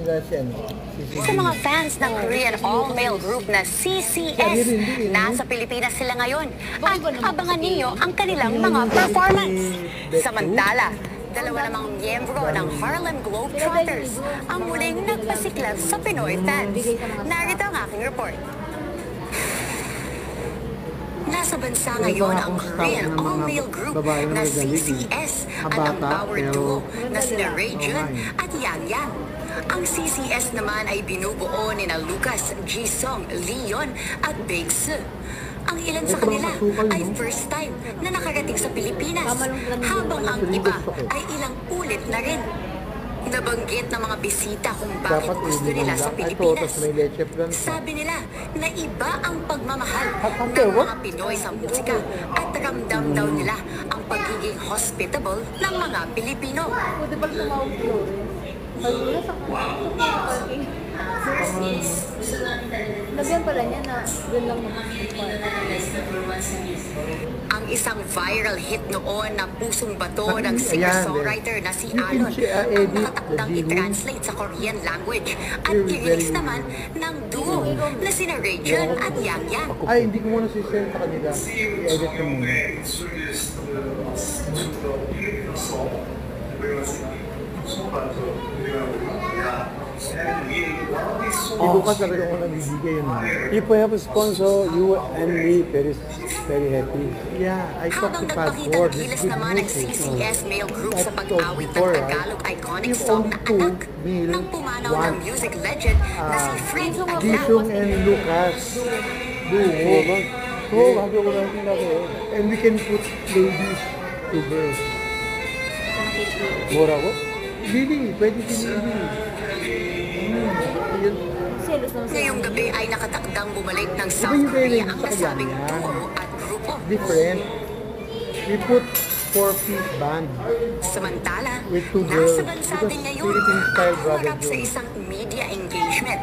Sa mga fans ng Korean all-male group na CCS, nasa Pilipinas sila ngayon at abangan ninyo ang kanilang mga performance. Samantala, dalawa namang miyembro ng Harlem Globetrotters ang muling nagpasiklab sa Pinoy fans. Narito ang aking report. Nasa bansa ngayon ang Korean all-male group na CCS at ang power duo na sina Raejun at Yang Yang. Ang CCS naman ay binubuo ni na Lucas, Jisung, Leon at Big Seo. Ang ilan sa kanila ay first time na nakarating sa Pilipinas, habang ang iba ay ilang ulit na rin. Nabanggit ng mga bisita kung bakit gusto nila sa Pilipinas. Sabi nila na iba ang pagmamahal ng mga Pinoy sa musika at ramdam daw nila ang pagiging hospitable ng mga Pilipino. Lagyan pala niya na doon lang Ang isang viral hit noon na Pusong Bato ng singer-songwriter na si Alon ang nakatakdang i-translate sa Korean language at i-release naman ng duo na sina Raejun at Yang Yang. Ay, hindi ko muna sisend sa kanila. I-edit ko muna. Bukas talaga ako nabibigay yun. If we have a sponsor, you and me very happy. Yeah, I talked to Pat Habang Ford. nagpakita ng This gilas good naman ng news eh. CCS male group I sa told pag-awit ng before, Tagalog iconic if song only na two Anak male ng pumanaw ng want music legend na si Fred Agla. Jisung and Lucas duo. 그거 가지고 난 생각해. And we can put ladies to girls. 뭐라고? Lily, pwede si Lily. Yun. Ngayong gabi ay nakatakdang bumalik ng South yung Korea galing ang sa nasabing kanya? duo at grupo. Different. We put 4-piece band. Samantala, With two nasa girls. bansa Because din ngayon Philippine style ang brother humarap sa duo. isang media engagement